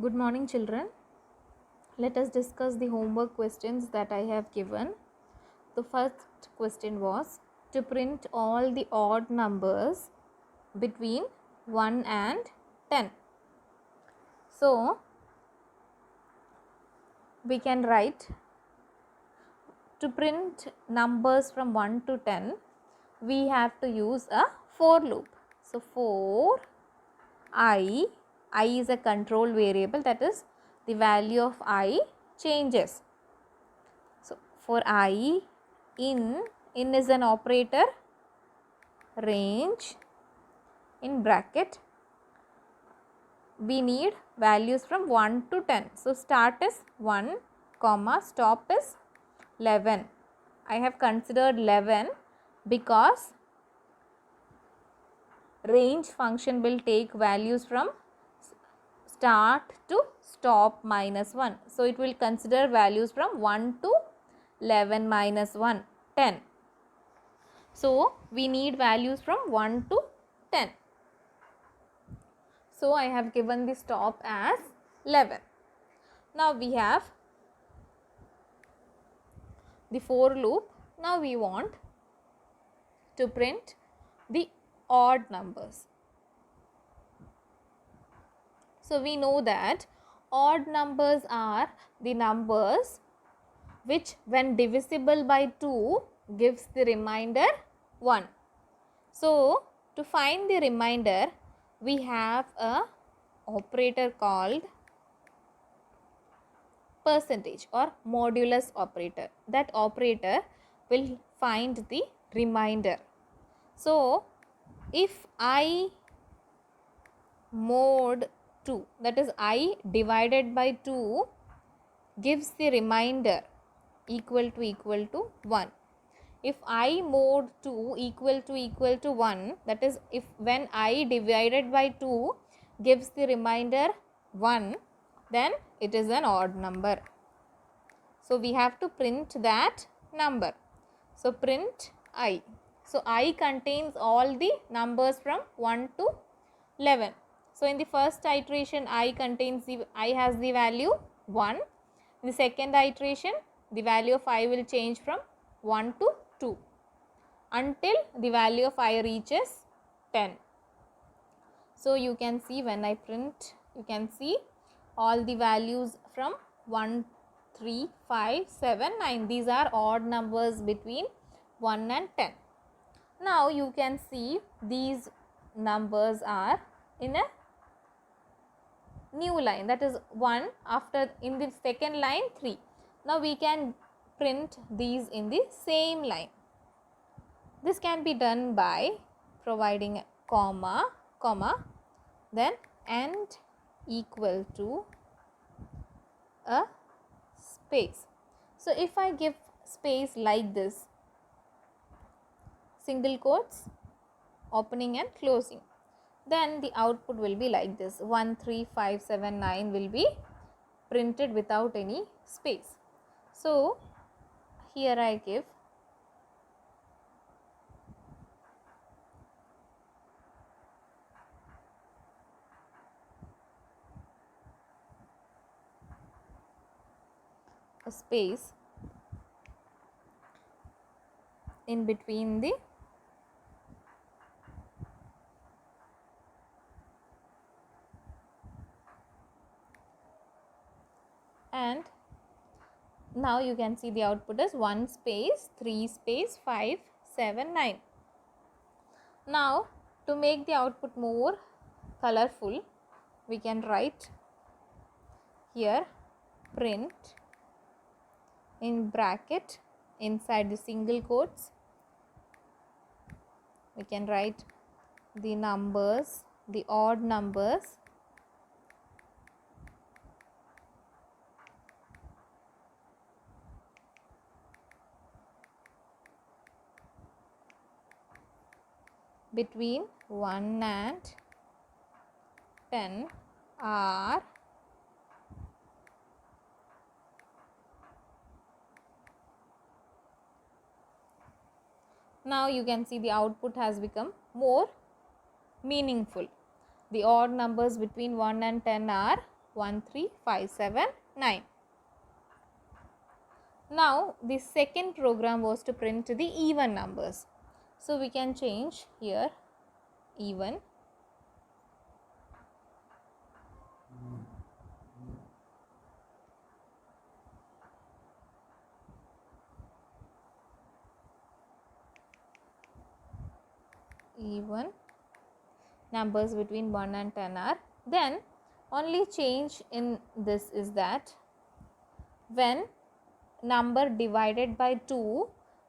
Good morning, children. Let us discuss the homework questions that I have given. The first question was to print all the odd numbers between 1 and 10. So, we can write to print numbers from 1 to 10, we have to use a for loop. So, for I is a control variable, that is the value of I changes. So, for I, in is an operator, range, in bracket, we need values from 1 to 10. So, start is 1, comma, stop is 11. I have considered 11 because range function will take values from start to stop minus 1. So, it will consider values from 1 to 11 minus 1, 10. So, we need values from 1 to 10. So, I have given the stop as 11. Now, we have the for loop. Now, we want to print the odd numbers. So, we know that odd numbers are the numbers which when divisible by 2 gives the remainder 1. So, to find the remainder, we have a operator called percentage or modulus operator. That operator will find the remainder. So, if I mod 2, that is I divided by 2 gives the remainder equal to 1. If I mod 2 equal to 1, that is if when I divided by 2 gives the remainder 1, then it is an odd number. So, we have to print that number. So, print I. So, I contains all the numbers from 1 to 11. So, in the first iteration I has the value 1. In the second iteration the value of I will change from 1 to 2 until the value of I reaches 10. So, you can see when I print, you can see all the values from 1, 3, 5, 7, 9. These are odd numbers between 1 and 10. Now, you can see these numbers are in a new line, that is 1, after in the second line 3. Now, we can print these in the same line. This can be done by providing a comma, then and equal to a space. So, if I give space like this, single quotes, opening and closing, then the output will be like this. 1, 3, 5, 7, 9 will be printed without any space. So, here I give a space in between the and now you can see the output is 1 space, 3 space, 5, 7, 9. Now, to make the output more colorful, we can write here print in bracket inside the single quotes. We can write the numbers, the odd numbers between 1 and 10 are now you can see the output has become more meaningful. The odd numbers between 1 and 10 are 1 3 5 7 9. Now the second program was to print the even numbers. So we can change here even. Even numbers between 1 and 10 are. Then only change in this is that when number divided by 2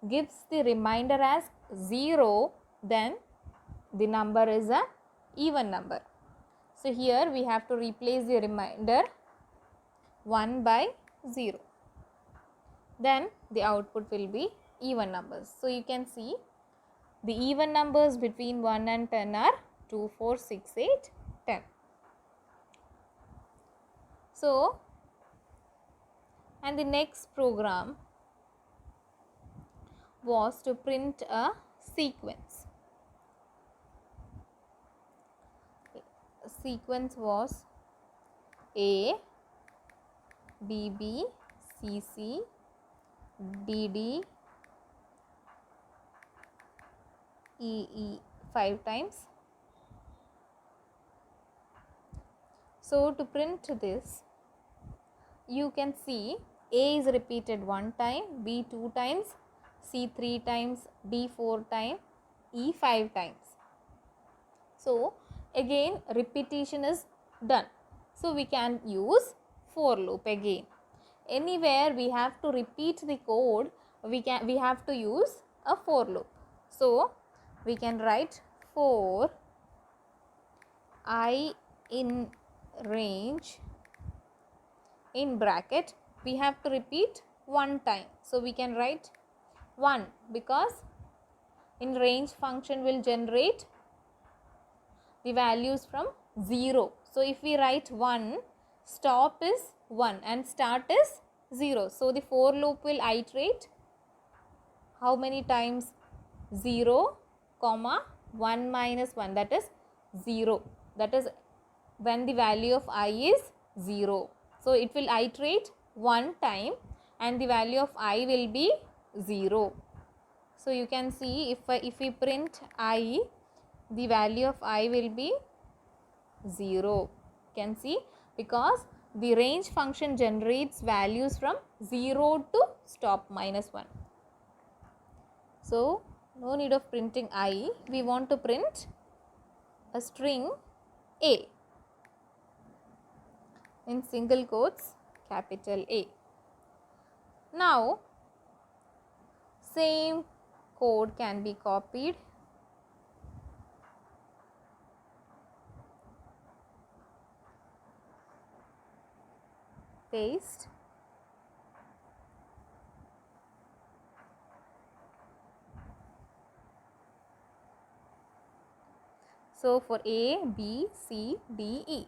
gives the remainder as 0, then the number is a even number. So here we have to replace the remainder 1 by 0. Then the output will be even numbers. So you can see the even numbers between 1 and 10 are 2, 4, 6, 8, 10. So, and the next program was to print a sequence. Sequence was A, B, B, C, C, D, D, E, E 5 times. So to print this, you can see A is repeated 1 time, B 2 times, C 3 times, D 4 times, E 5 times. So again repetition is done. So we can use for loop again. Anywhere we have to repeat the code, we have to use a for loop. So we can write for I in range in bracket, we have to repeat 1 time. So we can write 1 because in range function will generate the values from 0. So if we write 1, stop is 1 and start is 0. So the for loop will iterate how many times? 0, comma 1 minus 1, that is 0. That is when the value of I is 0. So it will iterate 1 time and the value of I will be 0. So you can see if we print I, the value of I will be 0. You can see because the range function generates values from 0 to stop minus 1. So no need of printing I, we want to print a string A in single quotes, capital A. Now same code can be copied, paste, so for A, B, C, D, E,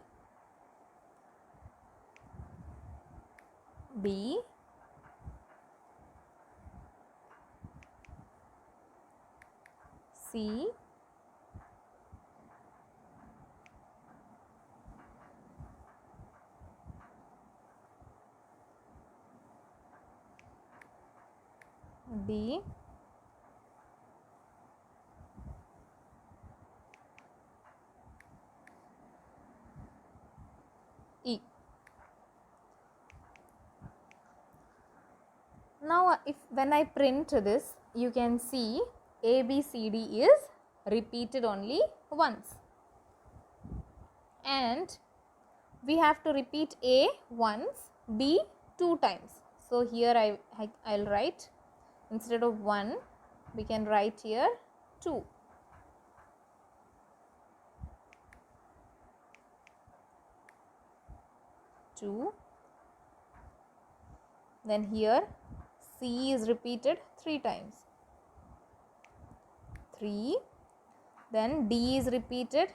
B, C, D, E. Now if when I print this, you can see A, B, C, D is repeated only once and we have to repeat A once, B 2 times. So here I'll write, instead of 1 we can write here 2. Then here C is repeated 3 times, 3. Then D is repeated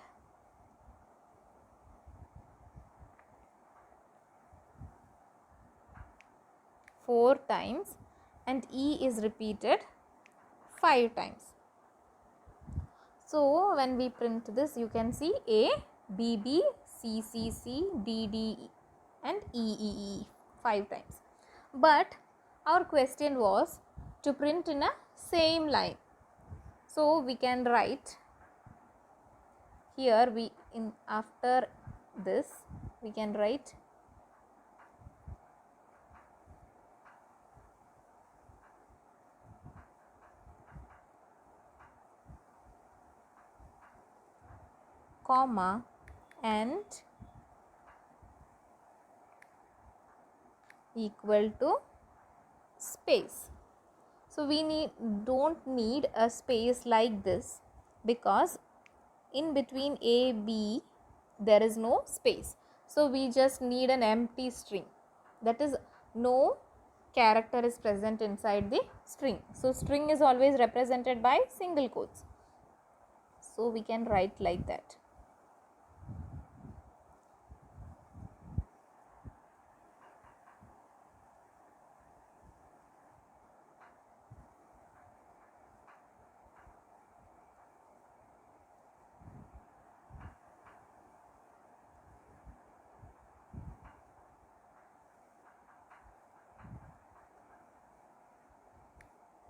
4 times and E is repeated 5 times. So when we print this, you can see A, B, B, C, C, C, D, D, and E 5 times. But our question was to print in a same line. So we can write here, we in after this we can write comma and equal to space. So we don't need a space like this, because in between A, B there is no space. So we just need an empty string, that is no character is present inside the string. So string is always represented by single quotes. So we can write like that.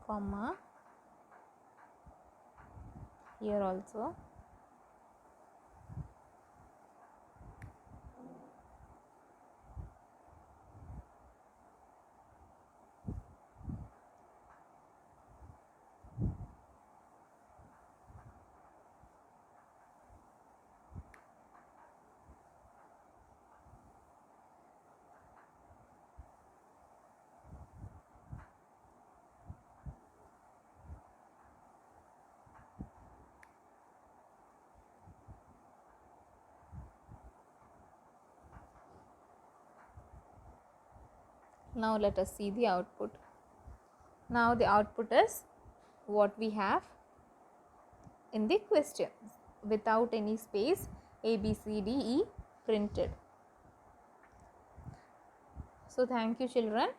Comma here also. Now let us see the output. Now the output is what we have in the question, without any space, A, B, C, D, E printed. So thank you children.